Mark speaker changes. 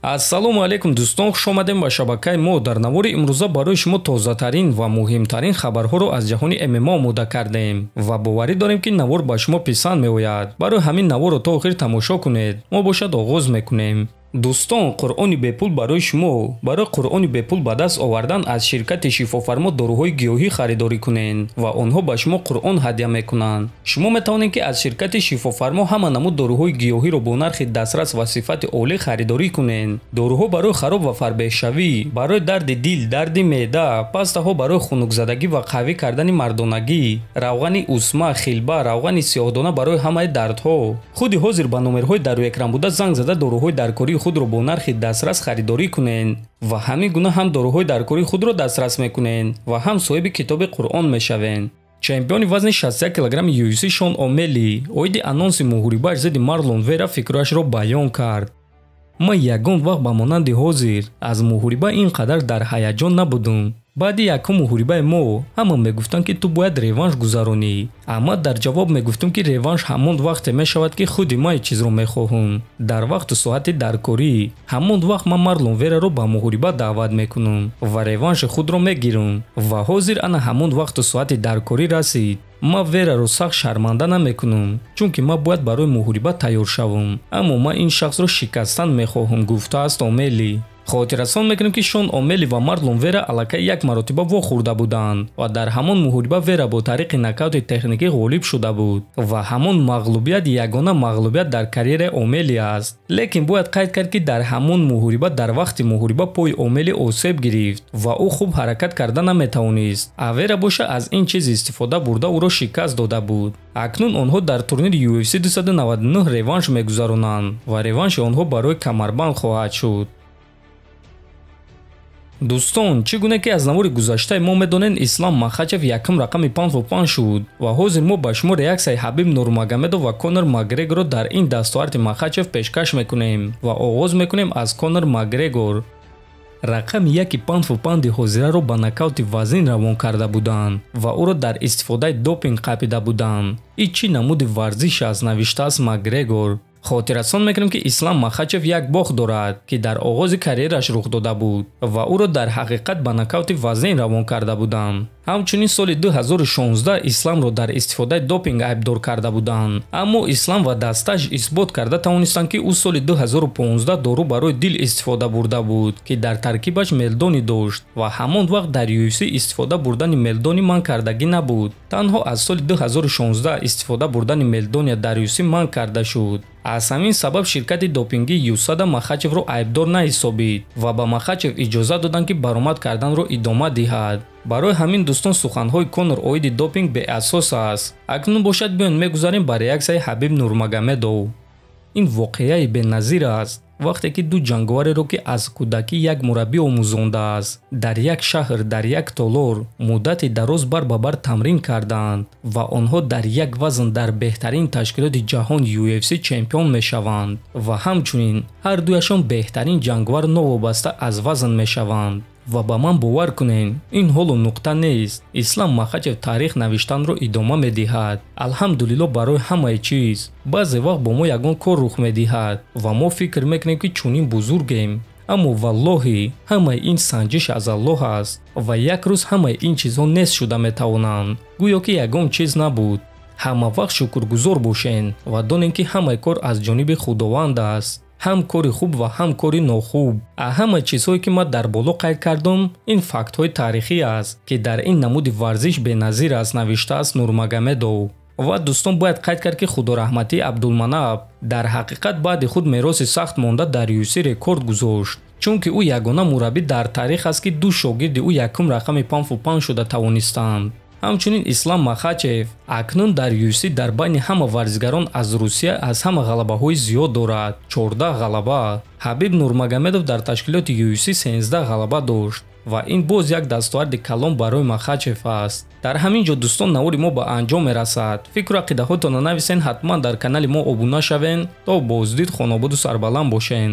Speaker 1: ассалому алайкум дӯстон, хуш омадем ба шабакаи мо. дар навори имрӯза барои шумо тозатарин ва муҳимтарин хабарҳоро аз ҷаҳони ММА омода кардем ва боварӣ дорем ки навор ба шумо писанд меояд. барои ҳамин наворро то охир тамошо кунед. мо бошад оғоз мекунем. дӯстон, қуръони бепул барои шумо. барои қуръони бепул ба даст овардан аз ширкати шифофармо доруҳои гиёҳӣ харидорӣ кунед ва онҳо ба шумо қуръон ҳадя мекунанд. шумо метавонед ки аз ширкати шифофармо ҳама намуд доруҳои гиёҳиро бо нархи дастрас ва сифати олӣ харидорӣ кунед. доруҳо барои хароб ва фарбеҳшавӣ, барои дарди дил, дарди меъда, пастаҳо барои хунукзадагӣ ва қавӣ кардани мардонагӣ, равғани усма, хилба, равғани сиёҳдона барои ҳамаи дардҳо. худи ҳозир ба номерҳои дар рӯи буда занг зада доруҳои даркории худро бо нархи дастрас харидорӣ кунед ва ҳамин гуна ҳам доруҳои даркории худро дастрас мекунед ва ҳам соҳиби китоби қуръон мешавед. чемпиони вазни 61 кг UFC Шон Омели оиди анонси муҳорибааш зидди Марлон Вера фикрашро баён кард. ман ягон вақт ба монанди ҳозир аз муҳориба ин қадар дар ҳаяҷон набудум. баъди якум муҳорибаи мо ҳама мегуфтанд ки ту бояд реванш гузаронӣ. аммо дар ҷавоб мегуфтум ки реванш ҳамон вақте мешавад ки худи ман чизро мехоҳам. дар вақту соати даркорӣ ҳамон вақт ман Марлон Вераро ба муҳориба даъват мекунам ва реванши худро мегирам ва ҳозир ана ҳамон вақту соати даркорӣ расид. ман Вераро сахт шарманда намекунам, чунки ман бояд барои муҳориба тайёр шавам, аммо ман ин шахсро шикастан мехоҳам, гуфтааст Омели. хотиррасон мекунем ки Шон Омели ва Марлон Вера аллакай як маротиба вохӯрда буданд ва дар ҳамон муҳориба Вера бо тариқи нокаути техникӣ ғолиб шуда буд ва ҳамон мағлубият ягона мағлубият дар карьераи Омели аст. лекин бояд қайд кард ки дар ҳамон муҳориба дар вақти муҳориба пои Омели осеб гирифт ва ӯ хуб ҳаракат карда наметавонист. а Вера боша аз ин чиз истифода бурда ӯро шикаст дода буд. акнун онҳо дар турнири UFC 299 реванш мегузаронанд ва реванши онҳо барои камарбанд хоҳад шуд. дӯстон, чӣ гуна ки аз навори гузаштаи мо медонед Ислам Махачев якум рақами 5 шуд ва ҳозир мо ба шумо реаксияи Ҳабиб Нурмагомедов ва Конор Макгрегорро дар ин дастоварти Махачев пешкаш мекунем ва оғоз мекунем аз Конор Макгрегор. рақами 1 паунди ҳозираро ба нокаути вазнин равон карда буданд ва ӯро дар истифодаи допинг қапида буданд. ин чӣ намуди варзиш аст, навиштааст Макгрегор. хотиррасон мекунем ки Ислам Махачев як бохт дорад ки дар оғози карьераш рух дода буд ва ӯро дар ҳақиқат ба нокаути вазнин равон карда буданд. ҳамчунин соли 2016 Исламро дар истифодаи допинг айбдор карда буданд, аммо Ислам ва дасташ исбот карда тавонистанд ки ӯ соли 2015 дору барои дил истифода бурда буд ки дар таркибаш мелдони дошт ва ҳамон вақт дар UFC истифода бурдани мелдони манъ кардагӣ набуд. танҳо аз соли 2016 истифода бурдани мелдония дар UFC манъ карда шуд. аз ҳамин сабаб ширкати допингии USADA Махачевро айбдор наҳисобид ва ба Махачев иҷоза доданд ки баромад карданро идома диҳад. барои ҳамин дӯстон суханҳои Конор оиди допинг беасос аст. акнун бошад биён мегузарем ба реаксияи Ҳабиб Нурмагомедов. ин воқеаи беназир аст. вақте ки ду ҷанговареро ки аз кӯдакӣ як мураббӣ омӯзондааст дар як шаҳр дар як толор муддати дароз бар ба бар тамрин карданд ва онҳо дар як вазн дар беҳтарин ташкилоти ҷаҳон UFC чемпион мешаванд ва ҳамчунин ҳар дуяшон беҳтарин ҷанговар новобаста аз вазн мешаванд. ва ба ман бовар кунед, ин ҳолу нуқта нест. Ислам Махачев таърих навиштанро идома медиҳад. алҳамдулилло барои ҳамаи чиз. баъзе вақт бо мо ягон кор рух медиҳад ва мо фикр мекунем ки чунин бузургем. аммо валлоҳи ҳамаи ин санҷиш аз Аллоҳ аст ва як рӯз ҳамаи ин чизҳо нест шуда метавонанд. гӯё ки ягон чиз набуд. ҳама вақт шукргузор бошед ва донед ки ҳамаи кор аз ҷониби Худованд аст. ҳам кори хуб ва ҳам кори нохуб. ҳама чизҳое ки ман дар боло қайд кардам ин фактҳои таърихӣ аст ки дар ин намуди варзиш беназир аст, навиштааст Нурмагомедов. ва дӯстон бояд қайд кард ки худорахматии Абдулманап дар ҳақиқат баъди худ мероси сахт монда дар UFC рекорд гузошт, чунки ӯ ягона мураббӣ дар таърих аст ки ду шогирди ӯ якум рақами 5 шуда тавонистанд. ҳамчунин Ислам Махачев акнун дар UFC дар байни ҳама варзигарон аз Русия аз ҳама ғалабаҳои зиёд дорад, 14 ғалаба. Ҳабиб Нурмагомедов дар ташкилоти UFC 13 ғалаба дошт ва ин боз як дастоварди калон барои Махачев аст. дар ҳамин ҷо дӯстон навори мо ба анҷом мерасад. фикру ақидаҳоятонро нависен, ҳатман дар канали мо обуна шавен. то боздид, хонободу сарбаланд бошен.